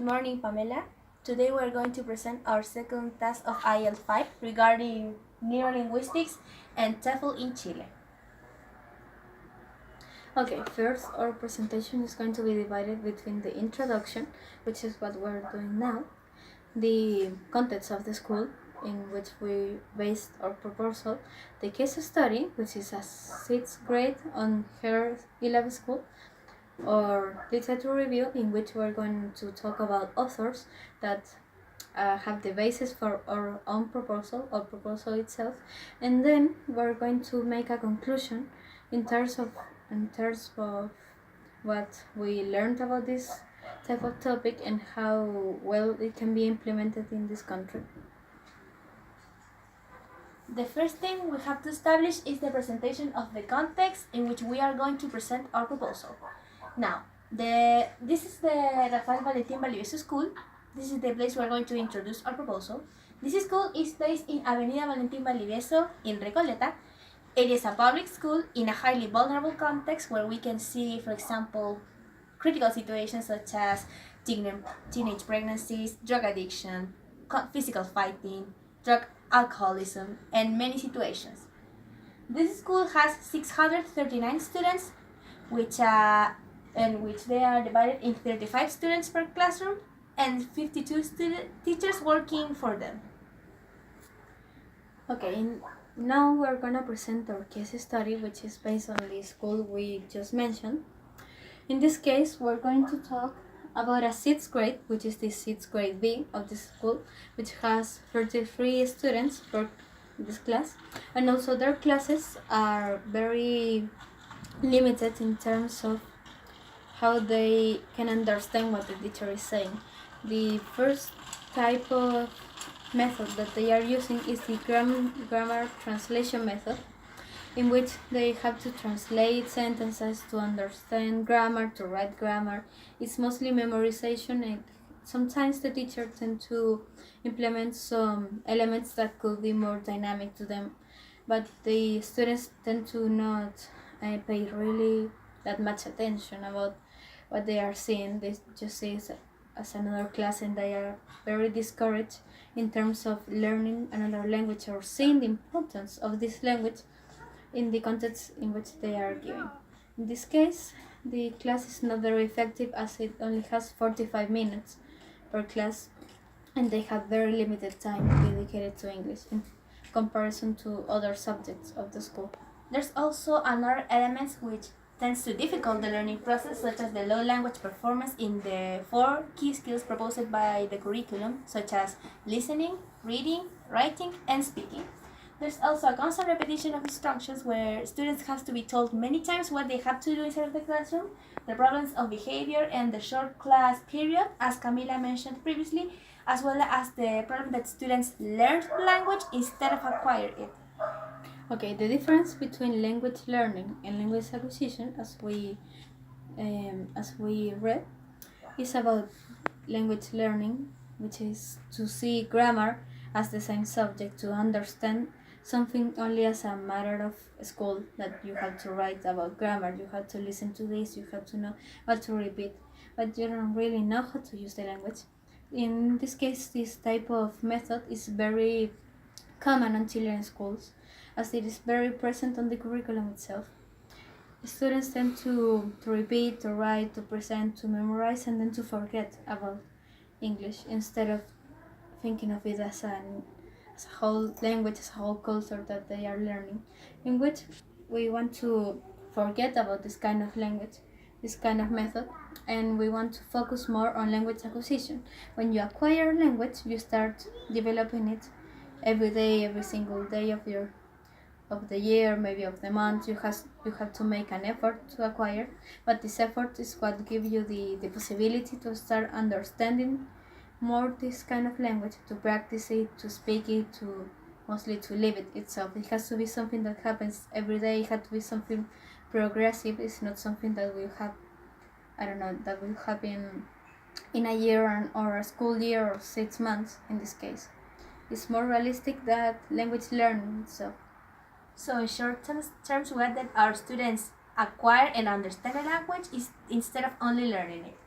Good morning, Pamela. Today we are going to present our second task of Iel 5 regarding neurolinguistics and TEFL in Chile. Okay, first our presentation is going to be divided between the introduction, which is what we're doing now, the context of the school in which we based our proposal, the case study, which is a 6th grade on her Iel V school, or literature review, in which we're going to talk about authors that have the basis for our own proposal or proposal itself, and then we're going to make a conclusion in terms of what we learned about this type of topic and how well it can be implemented in this country. The first thing we have to establish is the presentation of the context in which we are going to present our proposal. Now, this is the Rafael Valentin Valdivieso School. This is the place we are going to introduce our proposal. This school is based in Avenida Valentin Valdivieso in Recoleta. It is a public school in a highly vulnerable context where we can see, for example, critical situations such as teenage pregnancies, drug addiction, physical fighting, drug alcoholism, and many situations. This school has 639 students, which they are divided in 35 students per classroom and 52 teachers working for them. Okay, now we're gonna present our case study, which is based on the school we just mentioned. In this case, we're going to talk about a 6th grade, which is the 6th grade B of this school, which has 33 students per this class, and also their classes are very limited in terms of how they can understand what the teacher is saying. The first type of method that they are using is the grammar translation method, in which they have to translate sentences to understand grammar, to write grammar. It's mostly memorization, and sometimes the teacher tends to implement some elements that could be more dynamic to them, but the students tend to not pay really that much attention about what they are seeing. They just see it as another class, and they are very discouraged in terms of learning another language or seeing the importance of this language in the context in which they are given. In this case, the class is not very effective as it only has 45 minutes per class, and they have very limited time dedicated to English in comparison to other subjects of the school. There's also another element which tends to difficult the learning process, such as the low language performance in the 4 key skills proposed by the curriculum, such as listening, reading, writing, and speaking. There's also a constant repetition of instructions where students have to be told many times what they have to do inside of the classroom, the problems of behavior and the short class period, as Camila mentioned previously, as well as the problem that students learn language instead of acquire it. Okay, the difference between language learning and language acquisition, as we read, is about language learning, which is to see grammar as the same subject, to understand something only as a matter of school, that you have to write about grammar, you have to listen to this, you have to know what to repeat, but you don't really know how to use the language. In this case, this type of method is very common on Chilean schools, as it is very present on the curriculum itself. Students tend to repeat, to write, to present, to memorize, and then to forget about English instead of thinking of it as a whole language, as a whole culture that they are learning, in which we want to forget about this kind of language, this kind of method, and we want to focus more on language acquisition. When you acquire language, you start developing it every day, every single day of the year, maybe of the month. You have to make an effort to acquire, but this effort is what gives you the possibility to start understanding more this kind of language, to practice it, to speak it, to mostly to live it itself. It has to be something that happens every day. It has to be something progressive. It's not something that will that will happen in a year or a school year or 6 months in this case. It's more realistic that language learning itself. So in short terms, we got that our students acquire and understand a language instead of only learning it.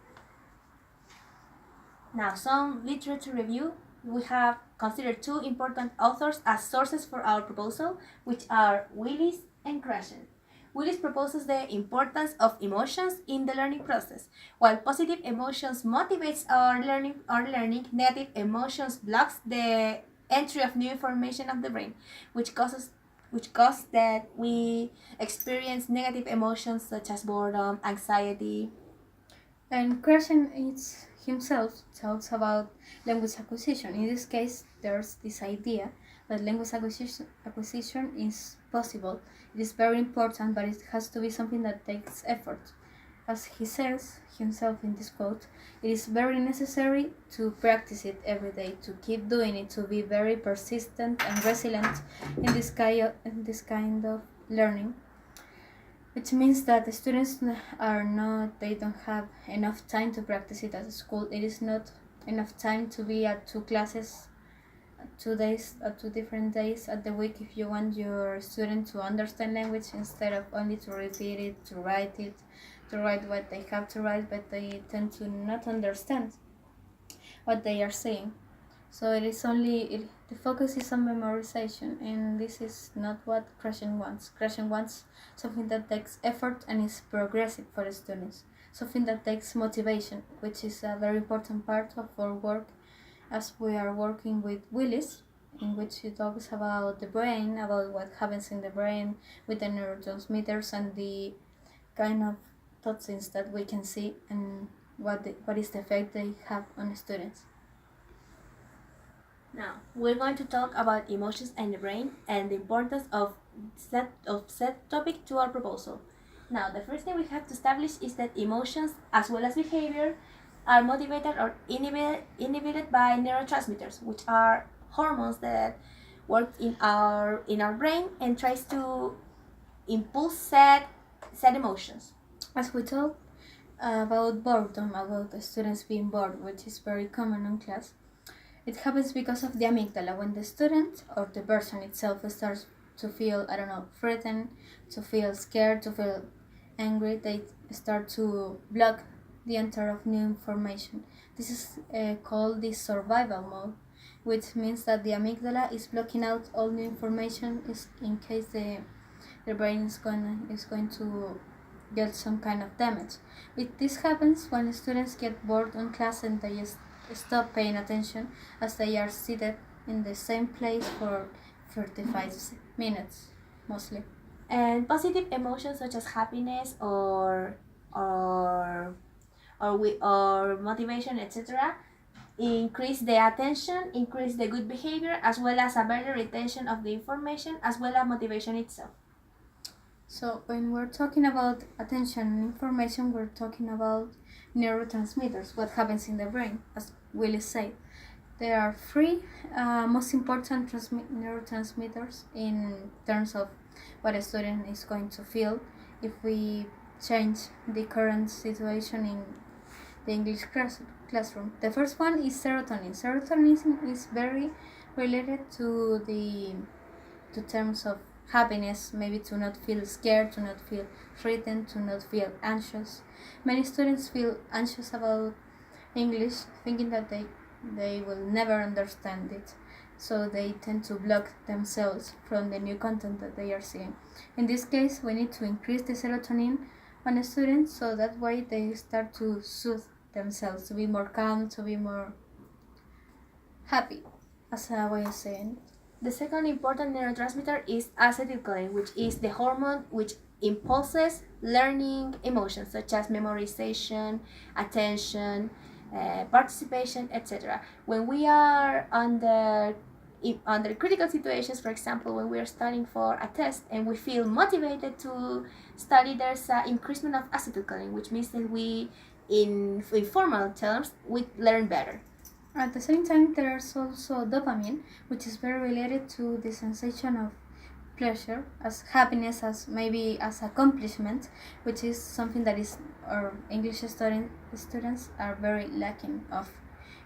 Now, some literature review. We have considered two important authors as sources for our proposal, which are Willis and Krashen. Willis proposes the importance of emotions in the learning process. While positive emotions motivates our learning, negative emotions blocks the entry of new information of the brain, which causes that we experience negative emotions such as boredom, anxiety. And Krashen himself talks about language acquisition. In this case, there's this idea that language acquisition is possible. It is very important, but it has to be something that takes effort. As he says himself in this quote, it is very necessary to practice it every day, to keep doing it, to be very persistent and resilient in this kind of learning, which means that the students they don't have enough time to practice it at school. It is not enough time to be at two classes, 2 days, at 2 different days at the week if you want your student to understand language instead of only to repeat it, to write what they have to write, but they tend to not understand what they are saying. So the focus is on memorization, and this is not what Krashen wants. Krashen wants something that takes effort and is progressive for the students, something that takes motivation, which is a very important part of our work as we are working with Willis, in which he talks about the brain, about what happens in the brain with the neurotransmitters and the kind of toxins that we can see and what is the effect they have on students. Now, we're going to talk about emotions and the brain and the importance of set topic to our proposal. Now, the first thing we have to establish is that emotions, as well as behavior, are motivated or inhibited by neurotransmitters, which are hormones that work in our brain and tries to impulse set emotions. As we talked about boredom, about the students being bored, which is very common in class, it happens because of the amygdala. When the student or the person itself starts to feel, I don't know, threatened, to feel scared, to feel angry, they start to block the entry of new information. This is called the survival mode, which means that the amygdala is blocking out all new information in case the brain is going to get some kind of damage. This happens when students get bored on class and they just stop paying attention as they are seated in the same place for 35 minutes mostly. And positive emotions such as happiness or motivation, etc., increase the attention, increase the good behavior, as well as a better retention of the information, as well as motivation itself. So when we're talking about attention and information, we're talking about neurotransmitters, what happens in the brain, as Willis said. There are three most important neurotransmitters in terms of what a student is going to feel if we change the current situation in the English classroom. The first one is serotonin. Serotonin is very related to terms of happiness, maybe to not feel scared, to not feel threatened, to not feel anxious. Many students feel anxious about English, thinking that they will never understand it, so they tend to block themselves from the new content that they are seeing. In this case, we need to increase the serotonin on a student so that way they start to soothe themselves, to be more calm, to be more happy, as a way of saying it. The second important neurotransmitter is acetylcholine, which is the hormone which impulses learning emotions such as memorization, attention, participation, etc. When we are under critical situations, for example, when we are studying for a test and we feel motivated to study, there's an increasement of acetylcholine, which means that we, in formal terms, we learn better. At the same time, there's also dopamine, which is very related to the sensation of pleasure, as happiness, as maybe as accomplishment, which is something that is our English students are very lacking of.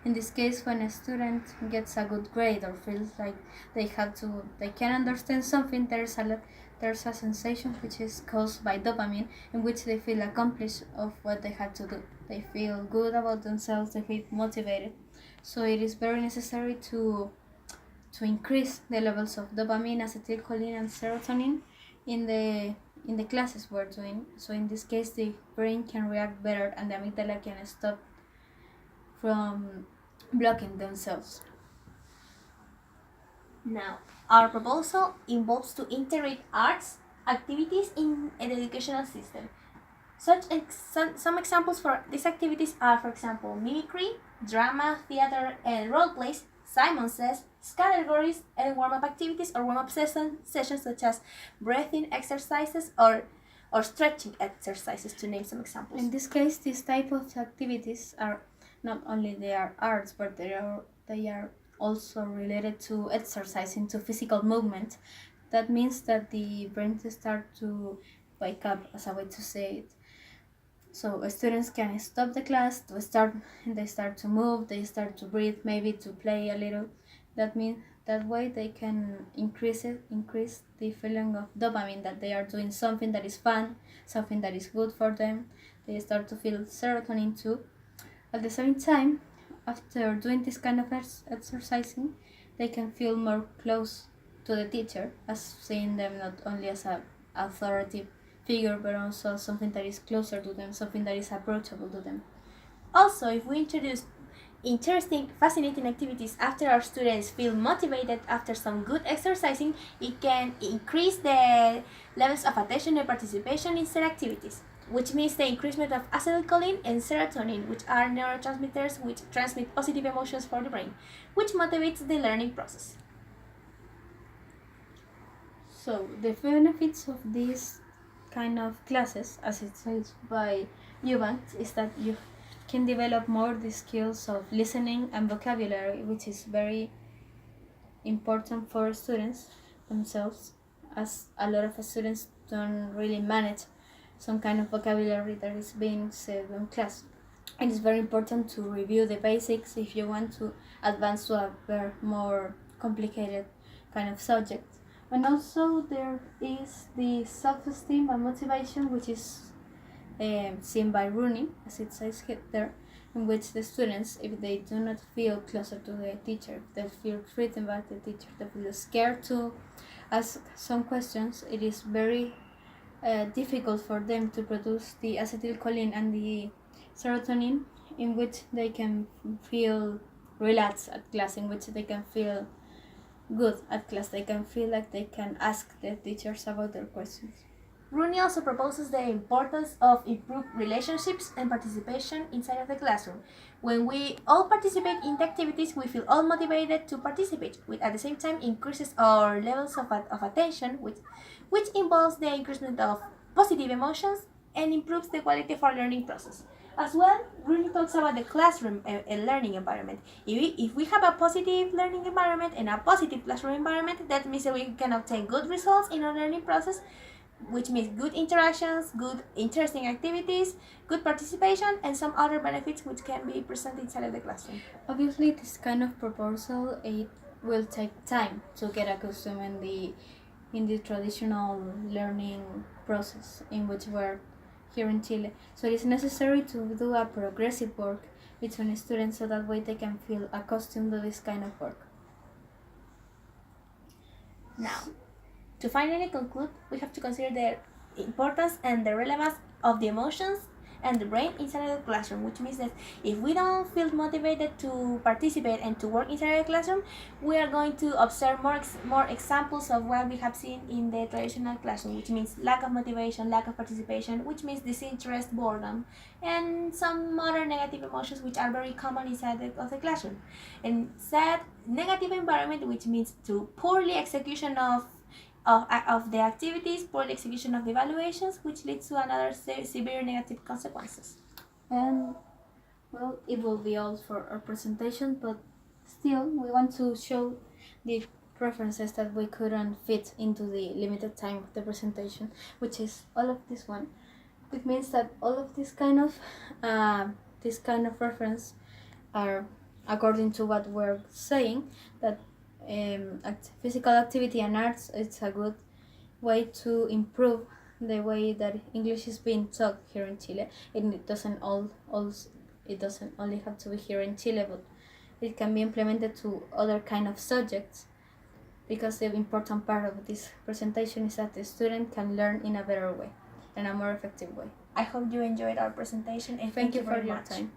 In this case, when a student gets a good grade or feels like they can understand something, there's there's a sensation which is caused by dopamine, in which they feel accomplished of what they had to do. They feel good about themselves, they feel motivated. So it is very necessary to increase the levels of dopamine, acetylcholine, and serotonin in the classes we're doing. So in this case, the brain can react better, and the amygdala can stop from blocking themselves. Now, our proposal involves to integrate arts activities in an educational system. Some examples for these activities are, for example, mimicry, drama, theater, and role plays. Simon says categories and warm-up activities or warm-up sessions such as breathing exercises or stretching exercises, to name some examples. In this case, these type of activities are not only they are arts, but they are also related to exercising, to physical movement. That means that the brain start to wake up, as a way to say it. So students can stop the class, they start to move, they start to breathe, maybe to play a little. That means that way they can increase the feeling of dopamine, that they are doing something that is fun, something that is good for them. They start to feel serotonin too. At the same time, after doing this kind of exercising, they can feel more close to the teacher, as seeing them not only as a authoritative figure, but also something that is closer to them, something that is approachable to them. Also, if we introduce interesting, fascinating activities after our students feel motivated after some good exercising, it can increase the levels of attention and participation in said activities, which means the increasement of acetylcholine and serotonin, which are neurotransmitters which transmit positive emotions for the brain, which motivates the learning process. So the benefits of these kind of classes, as it says by Eubanks, is that you can develop more the skills of listening and vocabulary, which is very important for students themselves, as a lot of students don't really manage some kind of vocabulary that is being said in class. It is very important to review the basics if you want to advance to a very more complicated kind of subject. And also there is the self-esteem and motivation, which is seen by Rooney, as it says there, in which the students, if they do not feel closer to the teacher, they feel threatened by the teacher, they feel scared to ask some questions, it is very difficult for them to produce the acetylcholine and the serotonin, in which they can feel relaxed at class, in which they can feel good at class, they can feel like they can ask the teachers about their questions. Rooney also proposes the importance of improved relationships and participation inside of the classroom. When we all participate in the activities, we feel all motivated to participate, which at the same time increases our levels of attention, which involves the increasement of positive emotions and improves the quality of our learning process. As well, Rooney talks about the classroom and learning environment. If we have a positive learning environment and a positive classroom environment, that means that we can obtain good results in our learning process, which means good interactions, good interesting activities, good participation, and some other benefits which can be presented inside of the classroom. Obviously, this kind of proposal, it will take time to get accustomed in the traditional learning process in which we're here in Chile. So it is necessary to do a progressive work between students, so that way they can feel accustomed to this kind of work. Now, to finally conclude, we have to consider the importance and the relevance of the emotions and the brain inside of the classroom, which means that if we don't feel motivated to participate and to work inside the classroom, we are going to observe more examples of what we have seen in the traditional classroom, which means lack of motivation, lack of participation, which means disinterest, boredom, and some other negative emotions which are very common inside of the classroom. And sad negative environment, which means to poorly execution of the activities, poor execution of the evaluations, which leads to another severe negative consequences. And well, it will be all for our presentation, but still we want to show the references that we couldn't fit into the limited time of the presentation, which is all of this one. It means that all of this kind of reference are according to what we're saying, that physical activity and arts, it's a good way to improve the way that English is being taught here in Chile. And it doesn't it doesn't only have to be here in Chile, but it can be implemented to other kind of subjects, because the important part of this presentation is that the student can learn in a better way, in a more effective way. I hope you enjoyed our presentation, and Thank you very for your much. time.